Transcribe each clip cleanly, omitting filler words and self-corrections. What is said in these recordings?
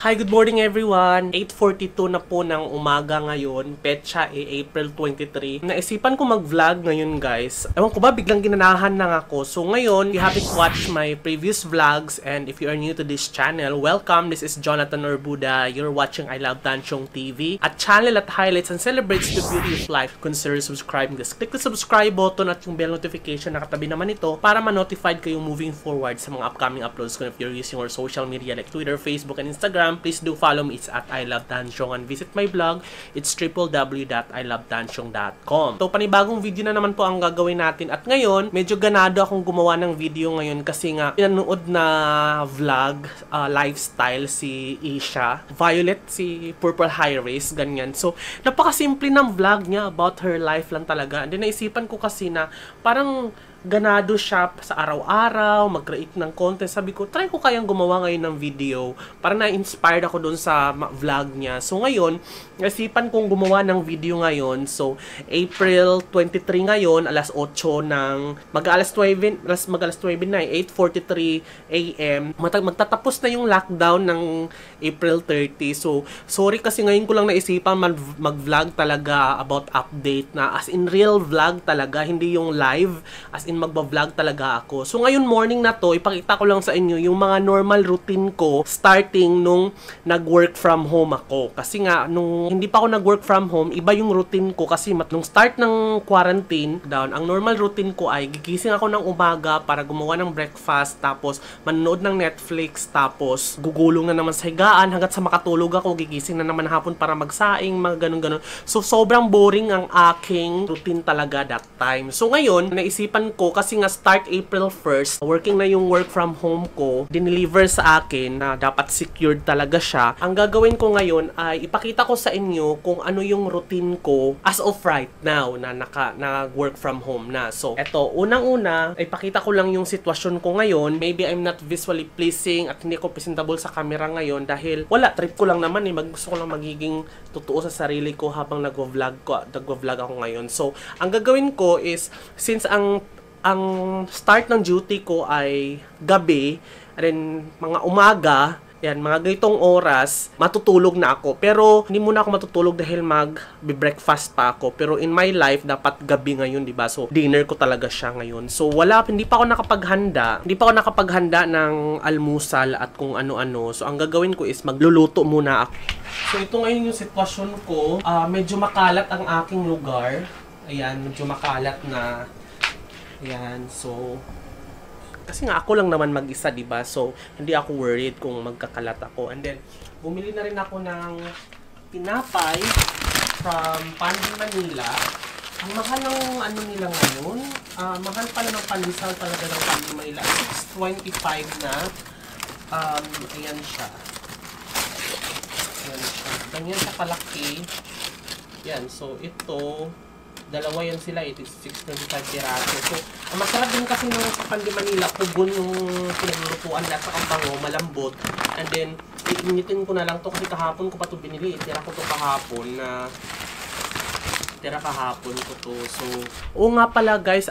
Hi, good morning everyone! 8:42 na po ng umaga ngayon. Petsa April 23. Naisipan ko mag-vlog ngayon guys. Ewan ko ba, biglang ginanahan lang ako. So ngayon, if you haven't watched my previous vlogs and if you are new to this channel, welcome! This is Jonathan Orbuda. You're watching I Love Tanchong TV. A channel that highlights and celebrates the beauty of life. Consider subscribing this. Click the subscribe button at yung bell notification na katabi naman ito para ma-notified kayo moving forward sa mga upcoming uploads ko if you're using our social media like Twitter, Facebook, and Instagram. Please do follow me. It's at I Love Tanchong and visit my blog. It's www.ilovetanchong.com. So, panibagong video na naman po ang gagawin natin. At ngayon, medyo ganado akong gumawa ng video ngayon kasi nga pinanood na vlog, lifestyle si Isha. Violet, si Purple High Race, ganyan. So, napakasimple ng vlog niya about her life lang talaga. And then, naisipan ko kasi na parang ganado siya sa araw-araw, mag-create ng content. Sabi ko, try ko kayang gumawa ngayon ng video. Parang na-inspired ako doon sa vlog niya. So ngayon, nasipan kong gumawa ng video ngayon. So, April 23 ngayon, alas 8 ng, mag-alas 9 na, 8:43 a.m. Magtatapos na yung lockdown ng April 30. So, sorry kasi ngayon ko lang naisipan mag-vlog talaga about update na as in real vlog talaga, hindi yung live, as in magba-vlog talaga ako. So ngayon morning na to, ipakita ko lang sa inyo yung mga normal routine ko starting nung nag-work from home ako. Kasi nga, nung hindi pa ako nag-work from home, iba yung routine ko kasi nung start ng quarantine down, ang normal routine ko ay gigising ako ng umaga para gumawa ng breakfast, tapos manonood ng Netflix, tapos gugulong na naman sa higaan hanggat sa makatulog ako, gigising na naman hapon para magsaing, mga ganun-ganun. So sobrang boring ang aking routine talaga that time. So ngayon, naisipan ko kasi nga start April 1st, working na yung work from home ko, dineliver sa akin na dapat secured talaga siya. Ang gagawin ko ngayon ay ipakita ko sa inyo kung ano yung routine ko as of right now na work from home na. So, eto, unang-una, ipakita ko lang yung sitwasyon ko ngayon. Maybe I'm not visually pleasing at hindi ko presentable sa camera ngayon dahil wala, trip ko lang naman gusto ko lang magiging totoo sa sarili ko habang nagvo-vlog ako ngayon. So, ang gagawin ko is, since ang start ng duty ko ay gabi, and then mga umaga, yan, mga ganitong oras, matutulog na ako. Pero, hindi muna ako matutulog dahil mag-breakfast pa ako. Pero in my life, dapat gabi ngayon, diba? So, dinner ko talaga siya ngayon. So, hindi pa ako nakapaghanda ng almusal at kung ano-ano. So, ang gagawin ko is magluluto muna ako. So, ito ngayon yung sitwasyon ko. Medyo makalat ang aking lugar. Ayan, medyo makalat na. Ayan, so, kasi nga ako lang naman mag-isa, diba? So, hindi ako worried kung magkakalat ako. And then, bumili na rin ako ng tinapay from Pandi Manila. Ang mahal ng ano nila ngayon, mahal pala ng pandesal talaga ng Pandi Manila. 6.25 na. Ayan siya. Ayan siya. Ganyan siya kalaki. Yan, so ito, dalawa yan sila, it is 6.25 piraso. So, ang masarap din kasi nung sa Pandi Manila, pugon yung pinaglulutuan lahat sa kampango, malambot. And then, iinitin ko na lang to kasi kahapon ko pa to binili. Tira ko to kahapon ko to. So, oo nga pala guys,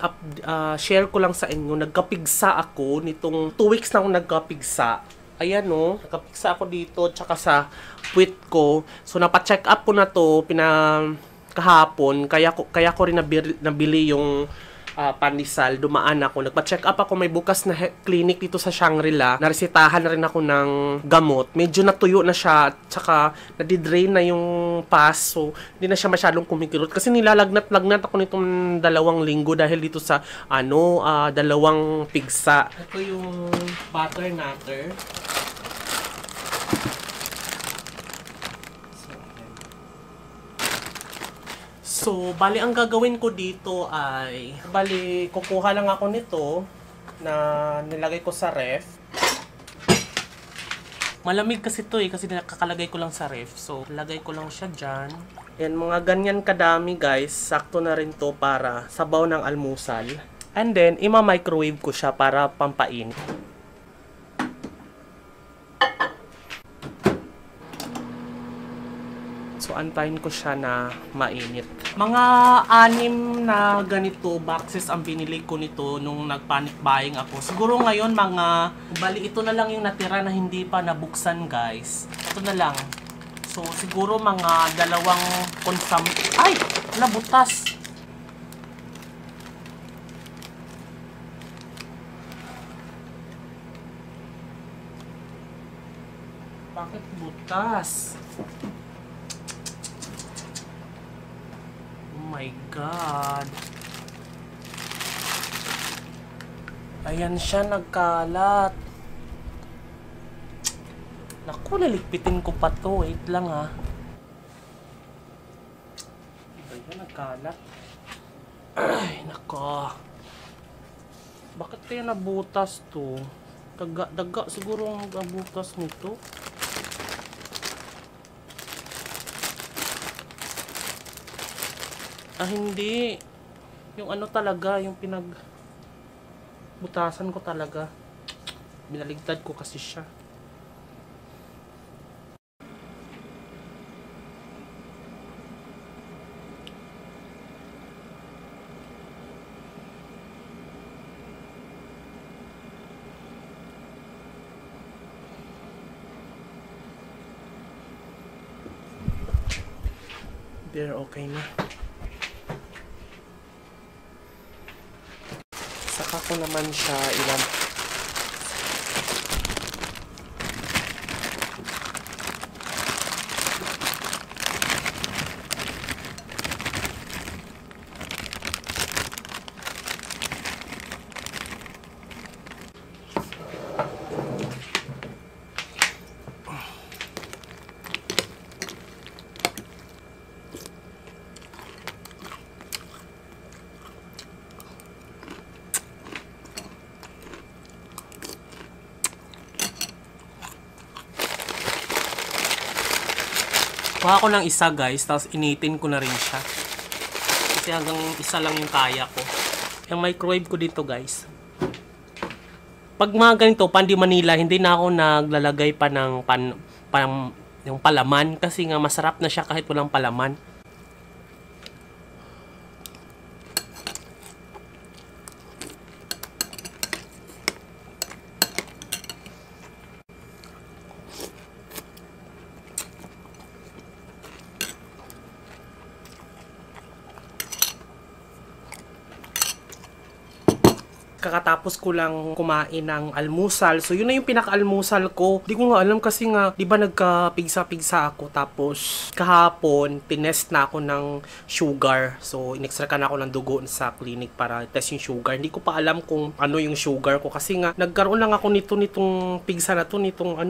share ko lang sa inyo, nagkapigsa ako nitong 2 weeks na ako nagkapigsa. Ayan o, nagkapigsa ako dito, tsaka sa puwit ko. So, napacheck up ko na to, kahapon, kaya ko rin nabili yung pandesal. Dumaan ako, nagpa-check up ako, may bukas na clinic dito sa Shangri-La. Naresetahan na rin ako ng gamot. Medyo natuyo na siya, tsaka nadidrain na yung pus, so hindi na siya masyadong kumikirot. Kasi nilalagnat-lagnat ako nitong 2 linggo dahil dito sa 2 pigsa. Ito yung butter nutter. So, bali ang gagawin ko dito ay, kukuha lang ako nito na nilagay ko sa ref. Malamig kasi ito kasi nakakalagay ko lang sa ref. So, lagay ko lang siya dyan. Yan, mga ganyan kadami guys. Sakto na rin to para sabaw ng almusal. And then, ima-microwave ko siya para pampainit. So, antayin ko siya na mainit. Mga 6 na ganito boxes ang binili ko nito nung nag-panic buying ako. Siguro ngayon bali ito na lang yung natira na hindi pa nabuksan, guys. Ito na lang. So, siguro mga 2 ay! Nabutas! Bakit butas? Oh my God. Ayan siya, nagkalat. Naku, laligpitin ko pa to. Wait lang ha. Ayan, nagkalat. Ay, nako. Bakit kaya nabutas to? Daga siguro ang nabutas nito. Hindi. Yung ano talaga, yung butasan ko talaga. Binaligtad ko kasi siya. There, okay na. Saka ko naman siya kuha ko ng isa, guys, tapos initin ko na rin siya. Kasi hanggang isa lang yung kaya ko. Yung microwave ko dito, guys. Pag mga ganito, Pandi Manila, hindi na ako naglalagay pa ng yung palaman. Kasi nga masarap na siya kahit walang palaman. Kakatapos ko lang kumain ng almusal. So, yun na yung pinaka-almusal ko. Di ko nga alam kasi nga, di ba nagka-pigsa-pigsa ako. Tapos, kahapon, tinest na ako ng sugar. So, inextrakan ako ng dugo sa clinic para test yung sugar. Hindi ko pa alam kung ano yung sugar ko. Kasi nga, nagkaroon lang ako nitong pigsa na to. Nitong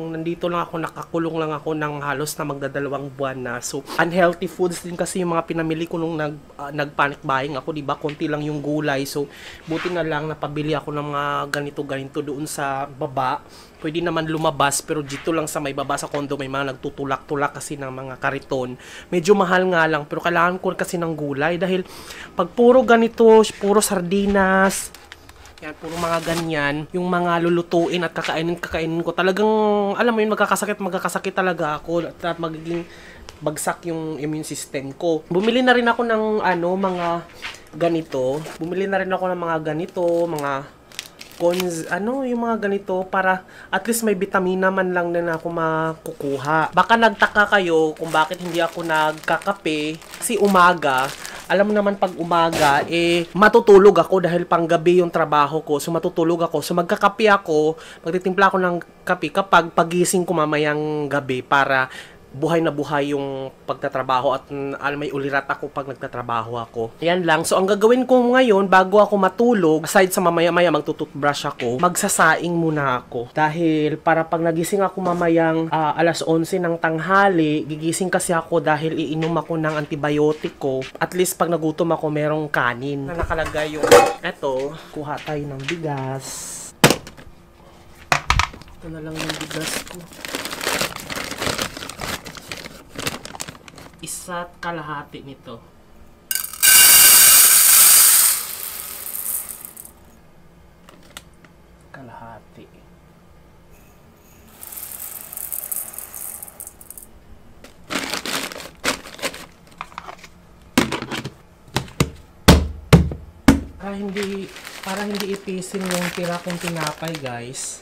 nandito lang ako, nakakulong lang ako ng halos na magdadalawang buwan na. So, unhealthy foods din kasi yung mga pinamili ko nung nag-panic buying ako. Di ba, konti lang yung gulay. So, buti na lang napabili ako ng mga ganito doon sa baba. Pwede naman lumabas pero dito lang sa may baba sa condo may mga nagtutulak-tulak kasi ng mga kariton. Medyo mahal nga lang pero kailangan ko kasi ng gulay dahil pag puro ganito, puro sardinas, yan, puro mga ganyan, yung mga lulutuin at kakainin ko, talagang alam mo yun, magkakasakit talaga ako at magiging bagsak yung immune system ko. Bumili na rin ako ng mga ganito. Bumili na rin ako ng mga ganito, mga yung mga ganito para at least may vitamina man lang na ako makukuha. Baka nagtaka kayo kung bakit hindi ako nagkakape kasi umaga. Alam mo naman pag umaga, matutulog ako dahil panggabi yung trabaho ko. So, matutulog ako. So, magkakape ako, magtitimpla ako ng kape kapag pagising ko mamayang gabi para buhay na buhay yung pagtatrabaho at may ulirat ako pag nagtatrabaho ako. Yan lang. So, ang gagawin ko ngayon, bago ako matulog, aside sa mamaya-maya magtututbrush ako, magsasaing muna ako. Dahil para pag nagising ako mamayang alas 11 ng tanghali, gigising kasi ako dahil iinom ako ng antibiotic ko. At least pag nagutom ako, merong kanin na nakalagay yung eto. Kuha tayo ng bigas. Ito na lang yung bigas ko. 1 kalahati nito. Kalahati. hindi ipisin yung tira kong tinapay, guys.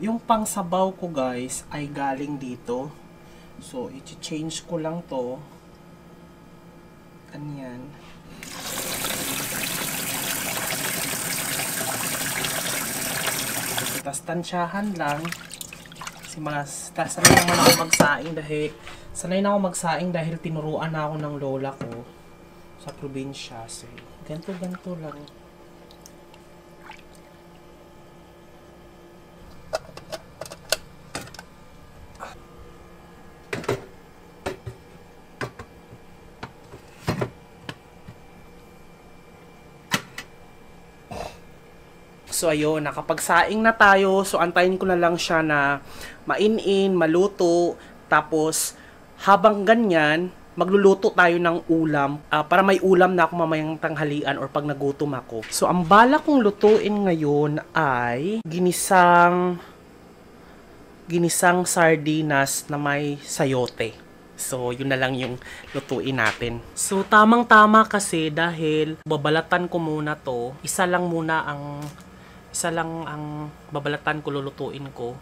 Yung pangsabaw ko, guys, ay galing dito. So, i-change ko lang to. Ganyan. Tapos tansyahan lang. Kasi sanay naman ako sanay na ako magsaing dahil tinuruan na ako ng lola ko sa probinsya. So, ganito lang. So ayun, nakapagsaing na tayo. So antayin ko na lang siya na mainin, maluto. Tapos habang ganyan, magluluto tayo ng ulam para may ulam na ako mamayang tanghalian or pag nagutom ako. So ang bala kong lutuin ngayon ay ginisang sardinas na may sayote. So, yun na lang yung lutuin natin. So, tamang-tama kasi dahil babalatan ko muna to. Isa lang ang babalatan ko, lulutuin ko.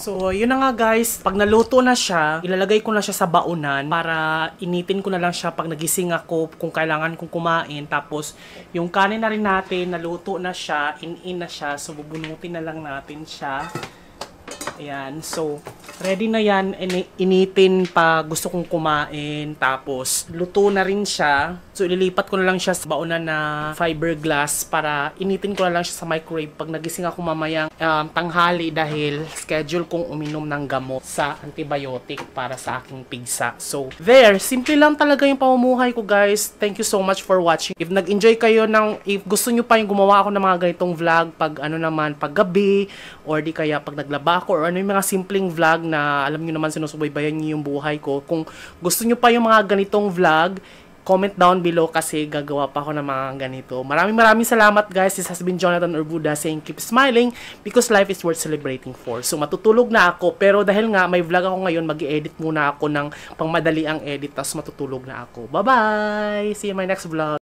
So, yun na nga guys. Pag naluto na siya, ilalagay ko na siya sa baunan para initin ko na lang siya pag nagising ako kung kailangan kong kumain. Tapos, yung kanin na rin natin, naluto na siya, in na siya. So, bubunutin na lang natin siya. Ayan. So, ready na yan. Initin pa gusto kong kumain. Tapos, luto na rin siya. So, ililipat ko na lang siya sa baunan na fiberglass para initin ko na lang siya sa microwave pag nagising ako mamayang tanghali dahil schedule kong uminom ng gamot sa antibiotic para sa aking pigsa. So, there. Simple lang talaga yung pamumuhay ko, guys. Thank you so much for watching. If nag-enjoy kayo if gusto nyo pa yung gumawa ako ng mga ganitong vlog pag pag gabi or di kaya pag naglaba ako or ano yung mga simpleng vlog na alam nyo naman sinusubaybayan nyo yung buhay ko. Kung gusto nyo pa yung mga ganitong vlog, comment down below kasi gagawa pa ako ng mga ganito. Maraming salamat guys. This has been Jonathan Urbuda saying keep smiling because life is worth celebrating for. So matutulog na ako pero dahil nga may vlog ako ngayon, mag-i-edit muna ako ng pangmadali ang edit tapos matutulog na ako. Bye bye! See you in my next vlog.